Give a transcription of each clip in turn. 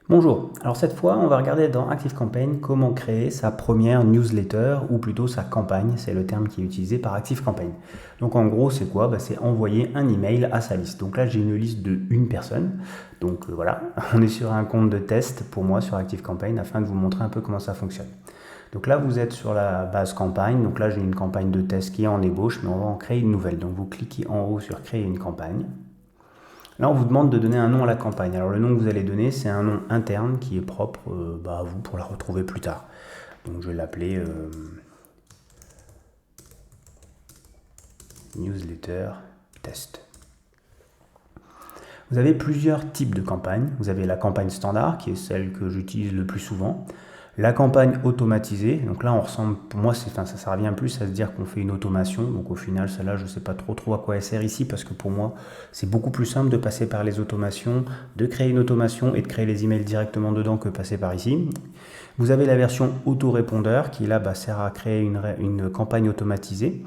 Bonjour, alors cette fois on va regarder dans ActiveCampaign comment créer sa première newsletter ou plutôt sa campagne, c'est le terme qui est utilisé par ActiveCampaign. Donc en gros c'est quoi? C'est envoyer un email à sa liste. Donc là j'ai une liste de une personne, donc voilà, on est sur un compte de test pour moi sur ActiveCampaign afin de vous montrer un peu comment ça fonctionne. Donc là vous êtes sur la base campagne, donc là j'ai une campagne de test qui est en ébauche mais on va en créer une nouvelle. Donc vous cliquez en haut sur créer une campagne. Là, on vous demande de donner un nom à la campagne. Alors, le nom que vous allez donner, c'est un nom interne qui est propre à vous pour la retrouver plus tard. Donc, je vais l'appeler newsletter test. Vous avez plusieurs types de campagnes. Vous avez la campagne standard, qui est celle que j'utilise le plus souvent. La campagne automatisée, donc là on ressemble, pour moi ça revient plus à se dire qu'on fait une automation, donc au final celle-là je ne sais pas trop à quoi elle sert ici, parce que pour moi c'est beaucoup plus simple de passer par les automations, de créer une automation et de créer les emails directement dedans que passer par ici. Vous avez la version autorépondeur qui là sert à créer une campagne automatisée.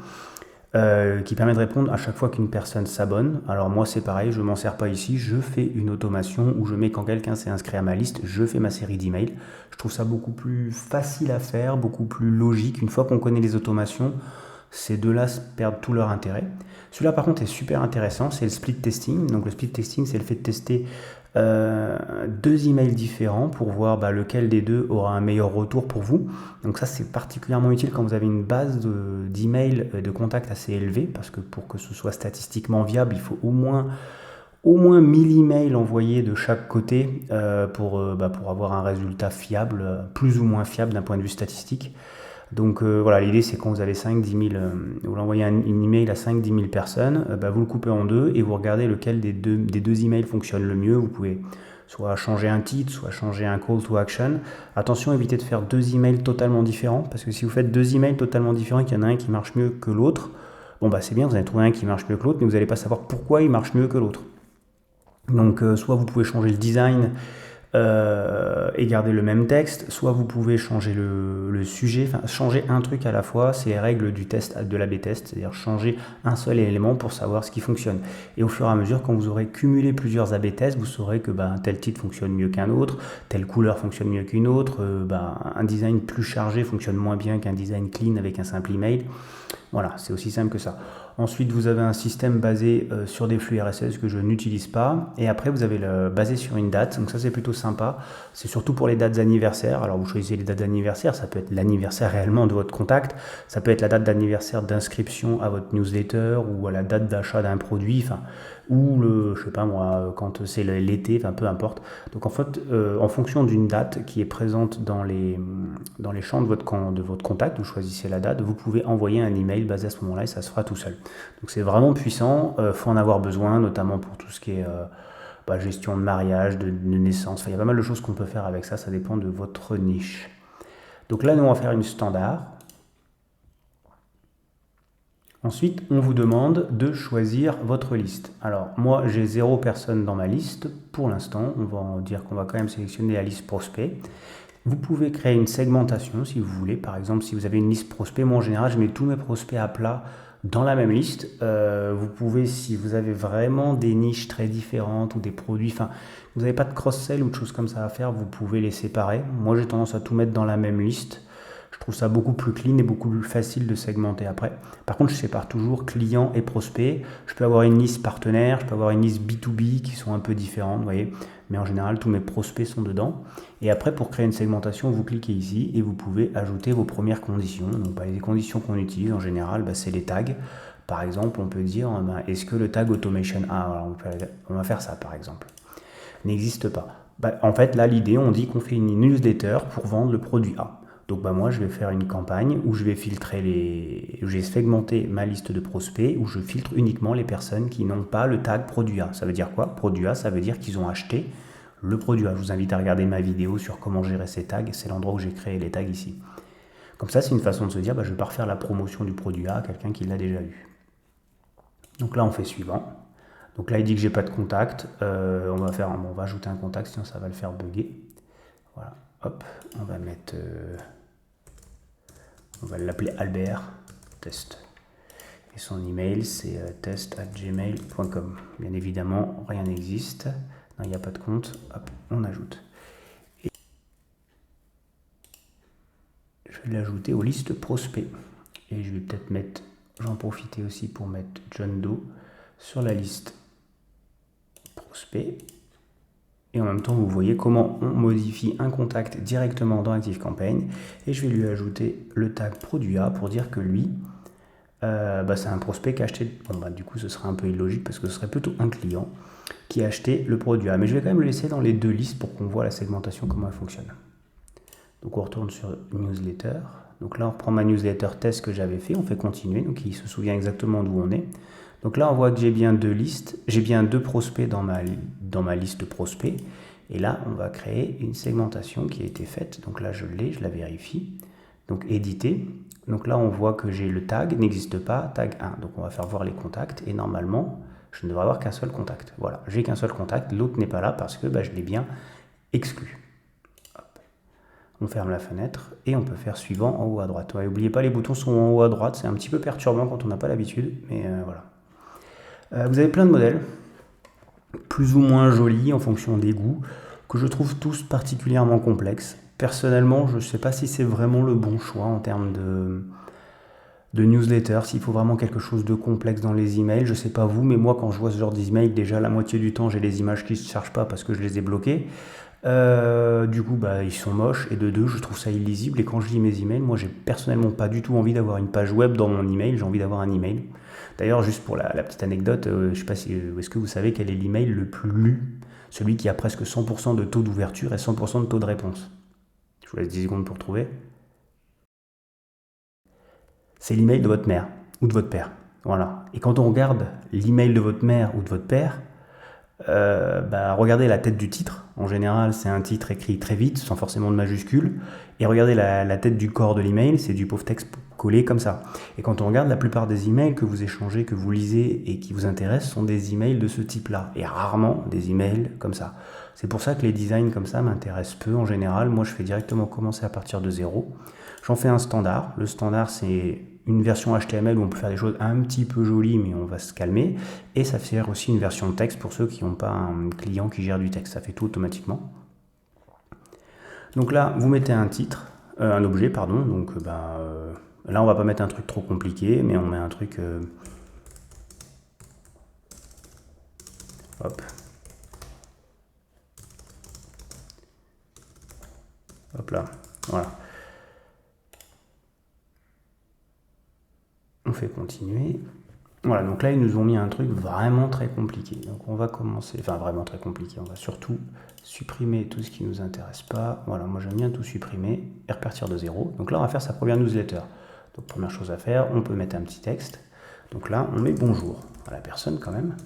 Qui permet de répondre à chaque fois qu'une personne s'abonne. Alors moi c'est pareil, je ne m'en sers pas ici, je fais une automation où je mets quand quelqu'un s'est inscrit à ma liste, je fais ma série d'emails. Je trouve ça beaucoup plus facile à faire, beaucoup plus logique. Une fois qu'on connaît les automations, ces deux-là perdent tout leur intérêt. Celui-là par contre est super intéressant, c'est le split testing. Donc le split testing c'est le fait de tester deux emails différents pour voir lequel des deux aura un meilleur retour pour vous. Donc ça c'est particulièrement utile quand vous avez une base d'emails de contacts assez élevée, parce que pour que ce soit statistiquement viable, il faut au moins 1000 emails envoyés de chaque côté pour avoir un résultat fiable, plus ou moins fiable d'un point de vue statistique. Donc voilà, l'idée c'est quand vous avez 5-10 000, vous l'envoyez un email à 5-10 000 personnes, vous le coupez en deux et vous regardez lequel des deux emails fonctionne le mieux. Vous pouvez soit changer un titre, soit changer un call to action. Attention, évitez de faire deux emails totalement différents, parce que si vous faites deux emails totalement différents et qu'il y en a un qui marche mieux que l'autre, c'est bien, vous allez trouver un qui marche mieux que l'autre, mais vous n'allez pas savoir pourquoi il marche mieux que l'autre. Donc soit vous pouvez changer le design et garder le même texte, soit vous pouvez changer le sujet, changer un truc à la fois, c'est les règles du test de l'A/B test, c'est-à-dire changer un seul élément pour savoir ce qui fonctionne. Et au fur et à mesure, quand vous aurez cumulé plusieurs A/B tests, vous saurez que tel titre fonctionne mieux qu'un autre, telle couleur fonctionne mieux qu'une autre, un design plus chargé fonctionne moins bien qu'un design clean avec un simple email. Voilà, c'est aussi simple que ça. Ensuite, vous avez un système basé sur des flux RSS que je n'utilise pas. Et après, vous avez basé sur une date. Donc ça, c'est plutôt sympa. C'est surtout pour les dates anniversaires. Alors, vous choisissez les dates d'anniversaire. Ça peut être l'anniversaire réellement de votre contact. Ça peut être la date d'anniversaire d'inscription à votre newsletter ou à la date d'achat d'un produit. Ou je sais pas moi, quand c'est l'été, peu importe. Donc en fait, en fonction d'une date qui est présente dans les champs de votre contact, vous choisissez la date, vous pouvez envoyer un email basé à ce moment-là et ça se fera tout seul. Donc c'est vraiment puissant, faut en avoir besoin, notamment pour tout ce qui est gestion de mariage, de naissance. Il y a pas mal de choses qu'on peut faire avec ça, ça dépend de votre niche. Donc là, nous on va faire une standard. Ensuite, on vous demande de choisir votre liste. Alors, moi, j'ai 0 personne dans ma liste. Pour l'instant, on va dire qu'on va quand même sélectionner la liste prospect. Vous pouvez créer une segmentation si vous voulez. Par exemple, si vous avez une liste prospect, moi en général, je mets tous mes prospects à plat dans la même liste. Vous pouvez, si vous avez vraiment des niches très différentes ou des produits, vous n'avez pas de cross-sell ou de choses comme ça à faire, vous pouvez les séparer. Moi, j'ai tendance à tout mettre dans la même liste. Je trouve ça beaucoup plus clean et beaucoup plus facile de segmenter après. Par contre, je sépare toujours clients et prospects. Je peux avoir une liste partenaire, je peux avoir une liste B2B qui sont un peu différentes, vous voyez. Mais en général, tous mes prospects sont dedans. Et après, pour créer une segmentation, vous cliquez ici et vous pouvez ajouter vos premières conditions. Donc, les conditions qu'on utilise en général, c'est les tags. Par exemple, on peut dire, est-ce que le tag automation A, on va faire ça par exemple, n'existe pas. En fait, là, l'idée, on dit qu'on fait une newsletter pour vendre le produit A. Donc moi je vais faire une campagne où je vais je vais segmenter ma liste de prospects, où je filtre uniquement les personnes qui n'ont pas le tag produit A. Ça veut dire quoi? Produit A, ça veut dire qu'ils ont acheté le produit A. Je vous invite à regarder ma vidéo sur comment gérer ces tags, c'est l'endroit où j'ai créé les tags ici. Comme ça, c'est une façon de se dire, je ne vais pas refaire la promotion du produit A à quelqu'un qui l'a déjà eu. Donc là, on fait suivant. Donc là, il dit que j'ai pas de contact. On va ajouter un contact, sinon ça va le faire bugger. Voilà, hop, on va mettre... on va l'appeler Albert Test. Et son email, c'est test@gmail.com. Bien évidemment, rien n'existe. Non, il n'y a pas de compte. Hop, on ajoute. vais l'ajouter aux listes prospects. Et je vais peut-être mettre, j'en profiter aussi pour mettre John Doe sur la liste prospect. Et en même temps, vous voyez comment on modifie un contact directement dans ActiveCampaign. Et je vais lui ajouter le tag produit A pour dire que lui, c'est un prospect qui a acheté. Bon, du coup, ce serait un peu illogique parce que ce serait plutôt un client qui a acheté le produit A. Mais je vais quand même le laisser dans les deux listes pour qu'on voit la segmentation, comment elle fonctionne. Donc, on retourne sur Newsletter. Donc là, on reprend ma newsletter test que j'avais fait. On fait continuer. Donc, il se souvient exactement d'où on est. Donc là, on voit que j'ai bien deux listes. J'ai bien deux prospects dans ma liste prospect. Et là, on va créer une segmentation qui a été faite. Donc là, je la vérifie. Donc, éditer. Donc là, on voit que j'ai le tag, n'existe pas, tag 1. Donc on va faire voir les contacts et normalement, je ne devrais avoir qu'un seul contact. Voilà, j'ai qu'un seul contact, l'autre n'est pas là parce que je l'ai bien exclu. Hop. On ferme la fenêtre et on peut faire suivant en haut à droite. N'oubliez pas, les boutons sont en haut à droite, c'est un petit peu perturbant quand on n'a pas l'habitude, mais voilà. Vous avez plein de modèles, plus ou moins jolis en fonction des goûts, que je trouve tous particulièrement complexes. Personnellement, je ne sais pas si c'est vraiment le bon choix en termes de newsletter, s'il faut vraiment quelque chose de complexe dans les emails. Je ne sais pas vous, mais moi, quand je vois ce genre d'email, déjà la moitié du temps, j'ai les images qui ne se chargent pas parce que je les ai bloquées. Du coup, ils sont moches. Et de deux, je trouve ça illisible. Et quand je lis mes emails, moi, j'ai personnellement pas du tout envie d'avoir une page web dans mon email. J'ai envie d'avoir un email. D'ailleurs, juste pour la petite anecdote, je ne sais pas si est-ce que vous savez quel est l'email le plus lu, celui qui a presque 100% de taux d'ouverture et 100% de taux de réponse. Je vous laisse 10 secondes pour trouver. C'est l'email de votre mère ou de votre père. Voilà. Et quand on regarde l'email de votre mère ou de votre père, regardez la tête du titre. En général, c'est un titre écrit très vite, sans forcément de majuscules. Et regardez la tête du corps de l'email, c'est du pauvre texte collé comme ça. Et quand on regarde, la plupart des emails que vous échangez, que vous lisez et qui vous intéressent sont des emails de ce type-là. Et rarement des emails comme ça. C'est pour ça que les designs comme ça m'intéressent peu en général. Moi, je fais directement commencer à partir de zéro. J'en fais un standard. Le standard, c'est une version HTML où on peut faire des choses un petit peu jolies, mais on va se calmer. Et ça fait aussi une version texte pour ceux qui n'ont pas un client qui gère du texte. Ça fait tout automatiquement. Donc là, vous mettez un titre, un objet, pardon. Donc là, on va pas mettre un truc trop compliqué, mais on met un truc... hop. Hop là, voilà. On fait continuer. Voilà, donc là, ils nous ont mis un truc vraiment très compliqué. Donc on va commencer, enfin vraiment très compliqué. On va surtout supprimer tout ce qui ne nous intéresse pas. Voilà, moi j'aime bien tout supprimer et repartir de zéro. Donc là, on va faire sa première newsletter. Donc première chose à faire, on peut mettre un petit texte. Donc là, on met bonjour à la personne quand même.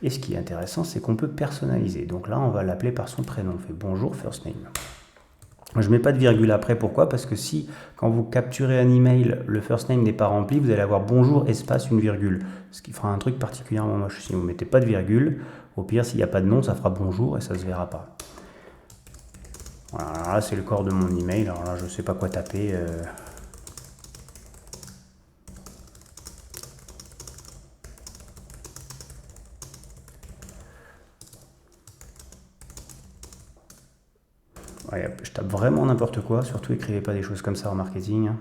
Et ce qui est intéressant, c'est qu'on peut personnaliser. Donc là, on va l'appeler par son prénom. On fait bonjour, first name. Je ne mets pas de virgule après, pourquoi? Parce que si, quand vous capturez un email, le first name n'est pas rempli, vous allez avoir bonjour, espace, une virgule. Ce qui fera un truc particulièrement moche. Si vous ne mettez pas de virgule, au pire, s'il n'y a pas de nom, ça fera bonjour et ça ne se verra pas. Voilà, là, c'est le corps de mon email. Alors là, je ne sais pas quoi taper. Ouais, je tape vraiment n'importe quoi, surtout écrivez pas des choses comme ça en marketing.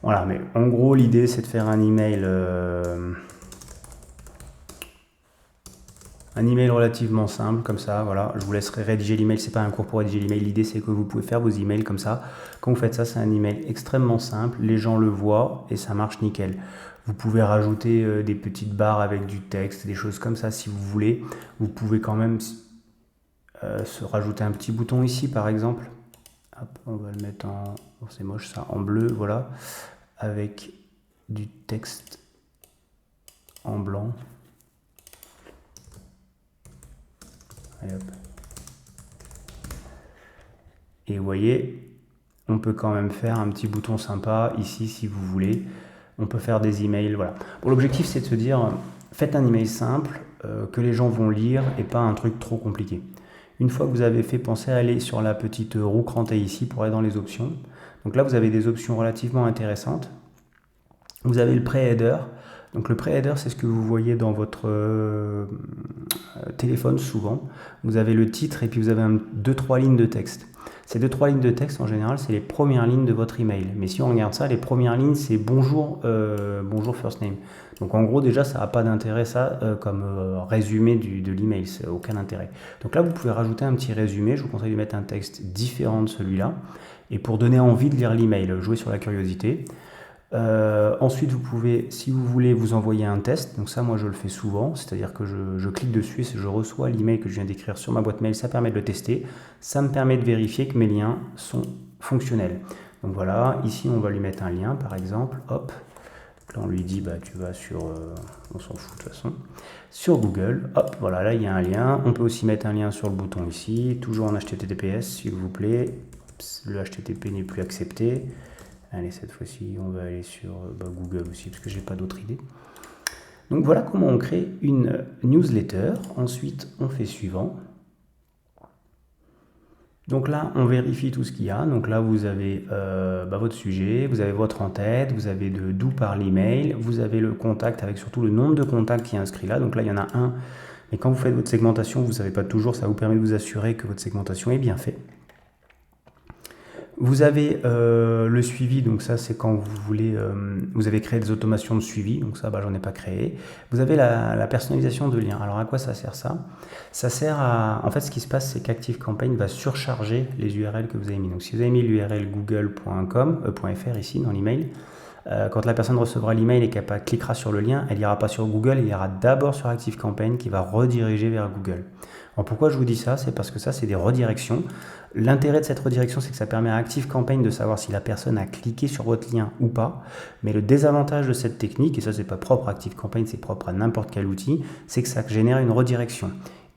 Voilà, mais en gros, l'idée, c'est de faire un email relativement simple, comme ça, voilà. Je vous laisserai rédiger l'email, c'est pas un cours pour rédiger l'email, l'idée, c'est que vous pouvez faire vos emails comme ça. Quand vous faites ça, c'est un email extrêmement simple, les gens le voient et ça marche nickel. Vous pouvez rajouter des petites barres avec du texte, des choses comme ça si vous voulez. Vous pouvez quand même se rajouter un petit bouton ici par exemple. Hop, on va le mettre en... Oh, c'est moche ça, en bleu, voilà. Avec du texte en blanc. Et hop. Et vous voyez, on peut quand même faire un petit bouton sympa ici si vous voulez. On peut faire des emails, voilà. Bon, l'objectif c'est de se dire, faites un email simple que les gens vont lire et pas un truc trop compliqué. Une fois que vous avez fait, pensez à aller sur la petite roue crantée ici pour aller dans les options. Donc là, vous avez des options relativement intéressantes. Vous avez le pré-header. Donc le pré-header, c'est ce que vous voyez dans votre téléphone souvent. Vous avez le titre et puis vous avez 2-3 lignes de texte. Ces 2-3 lignes de texte, en général, c'est les premières lignes de votre email. Mais si on regarde ça, les premières lignes, c'est bonjour, bonjour first name. Donc en gros, déjà, ça n'a pas d'intérêt, ça, comme résumé de l'email. Ça n'a aucun intérêt. Donc là, vous pouvez rajouter un petit résumé. Je vous conseille de mettre un texte différent de celui-là. Et pour donner envie de lire l'email, jouer sur la curiosité. Ensuite, vous pouvez, si vous voulez, vous envoyer un test. Donc ça, moi, je le fais souvent. C'est-à-dire que je clique dessus et je reçois l'email que je viens d'écrire sur ma boîte mail. Ça permet de le tester. Ça me permet de vérifier que mes liens sont fonctionnels. Donc voilà, ici, on va lui mettre un lien, par exemple. Hop. Là, on lui dit, bah, tu vas sur... on s'en fout de toute façon. Sur Google. Hop, voilà, là, il y a un lien. On peut aussi mettre un lien sur le bouton ici. Toujours en HTTPS, s'il vous plaît. Le HTTP n'est plus accepté. Allez, cette fois-ci, on va aller sur Google aussi, parce que j'ai pas d'autre idée. Donc voilà comment on crée une newsletter. Ensuite, on fait suivant. Donc là, on vérifie tout ce qu'il y a. Donc là, vous avez votre sujet, vous avez votre en-tête, vous avez d'où par l'email, vous avez le contact avec surtout le nombre de contacts qui est inscrit là. Donc là, il y en a un. Mais quand vous faites votre segmentation, vous ne savez pas toujours, ça vous permet de vous assurer que votre segmentation est bien faite. Vous avez le suivi, donc ça c'est quand vous voulez, vous avez créé des automations de suivi, donc ça j'en ai pas créé. Vous avez la personnalisation de liens. Alors à quoi ça sert ça? Ça sert à, en fait ce qui se passe c'est qu'ActiveCampaign va surcharger les URL que vous avez mis. Donc si vous avez mis l'URL google.com.fr ici dans l'email, quand la personne recevra l'email et qu'elle cliquera sur le lien, elle n'ira pas sur Google, elle ira d'abord sur ActiveCampaign qui va rediriger vers Google. Alors pourquoi je vous dis ça? C'est parce que ça, c'est des redirections. L'intérêt de cette redirection, c'est que ça permet à ActiveCampaign de savoir si la personne a cliqué sur votre lien ou pas. Mais le désavantage de cette technique, et ça, c'est pas propre à ActiveCampaign, c'est propre à n'importe quel outil, c'est que ça génère une redirection.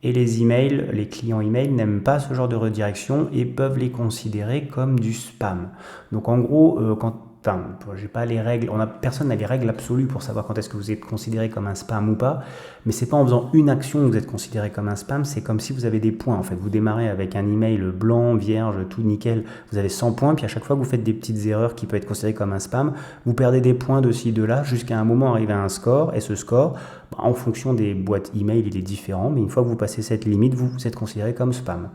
Et les emails, les clients email n'aiment pas ce genre de redirection et peuvent les considérer comme du spam. Donc en gros, j'ai pas les règles, personne n'a les règles absolues pour savoir quand est-ce que vous êtes considéré comme un spam ou pas, mais c'est pas en faisant une action que vous êtes considéré comme un spam, c'est comme si vous avez des points en fait. Vous démarrez avec un email blanc, vierge, tout nickel, vous avez 100 points, puis à chaque fois que vous faites des petites erreurs qui peuvent être considérées comme un spam, vous perdez des points de ci, de là, jusqu'à un moment arriver à un score, et ce score, en fonction des boîtes email, il est différent, mais une fois que vous passez cette limite, vous êtes considéré comme spam.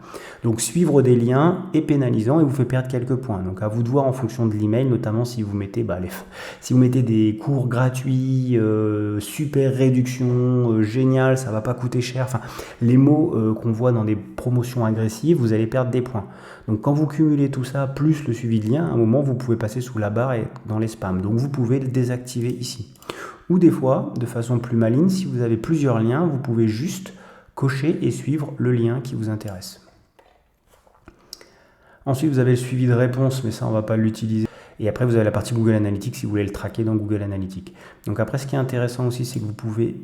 Donc suivre des liens est pénalisant et vous fait perdre quelques points. Donc à vous de voir en fonction de l'email, notamment si vous mettez, si vous mettez des cours gratuits, super réduction, génial, ça va pas coûter cher, enfin les mots qu'on voit dans des promotions agressives, vous allez perdre des points. Donc quand vous cumulez tout ça, plus le suivi de lien, à un moment vous pouvez passer sous la barre et dans les spams. Donc vous pouvez le désactiver ici. Ou des fois, de façon plus maligne, si vous avez plusieurs liens, vous pouvez juste cocher et suivre le lien qui vous intéresse. Ensuite, vous avez le suivi de réponse, mais ça, on ne va pas l'utiliser. Et après, vous avez la partie Google Analytics si vous voulez le traquer dans Google Analytics. Donc après, ce qui est intéressant aussi, c'est que vous pouvez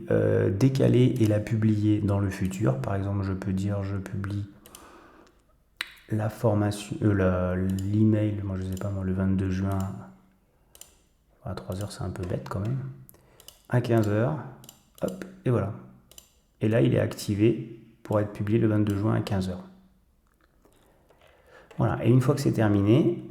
décaler et la publier dans le futur. Par exemple, je peux dire, je publie la formation, l'email, moi je ne sais pas, le 22 juin, à 3h, c'est un peu bête quand même. À 15h, hop, et voilà. Et là, il est activé pour être publié le 22 juin à 15h. Voilà, et une fois que c'est terminé,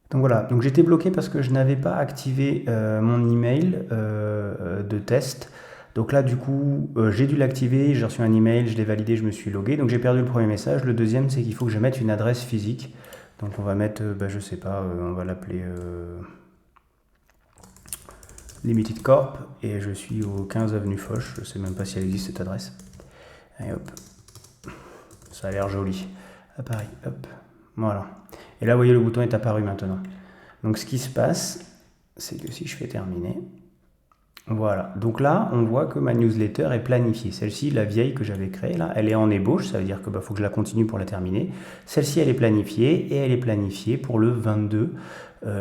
donc voilà, donc j'étais bloqué parce que je n'avais pas activé mon email de test. Donc là, du coup, j'ai dû l'activer, j'ai reçu un email, je l'ai validé, je me suis logué. Donc j'ai perdu le premier message. Le deuxième, c'est qu'il faut que je mette une adresse physique. Donc on va mettre, je sais pas, on va l'appeler... Limited Corp et je suis au 15 avenue Foch, je sais même pas si elle existe cette adresse. Et hop, ça a l'air joli. À Paris, hop, voilà. Et là, vous voyez, le bouton est apparu maintenant. Donc ce qui se passe, c'est que si je fais terminer, voilà. Donc là, on voit que ma newsletter est planifiée. Celle-ci, la vieille que j'avais créée, là, elle est en ébauche, ça veut dire que faut que je la continue pour la terminer. Celle-ci, elle est planifiée et elle est planifiée pour le 22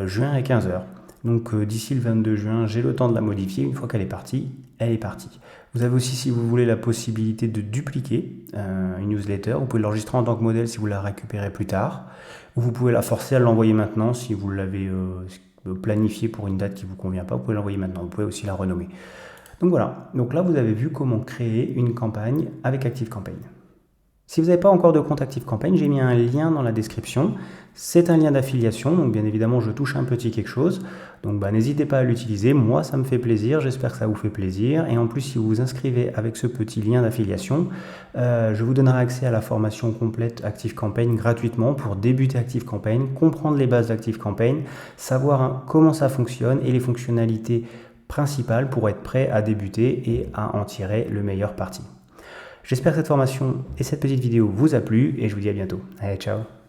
juin à 15h. Donc d'ici le 22 juin, j'ai le temps de la modifier. Une fois qu'elle est partie, elle est partie. Vous avez aussi, si vous voulez, la possibilité de dupliquer une newsletter. Vous pouvez l'enregistrer en tant que modèle si vous la récupérez plus tard. Ou vous pouvez la forcer à l'envoyer maintenant si vous l'avez planifié pour une date qui ne vous convient pas. Vous pouvez l'envoyer maintenant. Vous pouvez aussi la renommer. Donc voilà. Donc là, vous avez vu comment créer une campagne avec ActiveCampaign. Si vous n'avez pas encore de compte ActiveCampaign, j'ai mis un lien dans la description. C'est un lien d'affiliation, donc bien évidemment je touche un petit quelque chose. Donc n'hésitez pas à l'utiliser, moi ça me fait plaisir, j'espère que ça vous fait plaisir. Et en plus si vous vous inscrivez avec ce petit lien d'affiliation, je vous donnerai accès à la formation complète ActiveCampaign gratuitement pour débuter ActiveCampaign, comprendre les bases d'ActiveCampaign, savoir comment ça fonctionne et les fonctionnalités principales pour être prêt à débuter et à en tirer le meilleur parti. J'espère que cette formation et cette petite vidéo vous a plu et je vous dis à bientôt. Allez, ciao!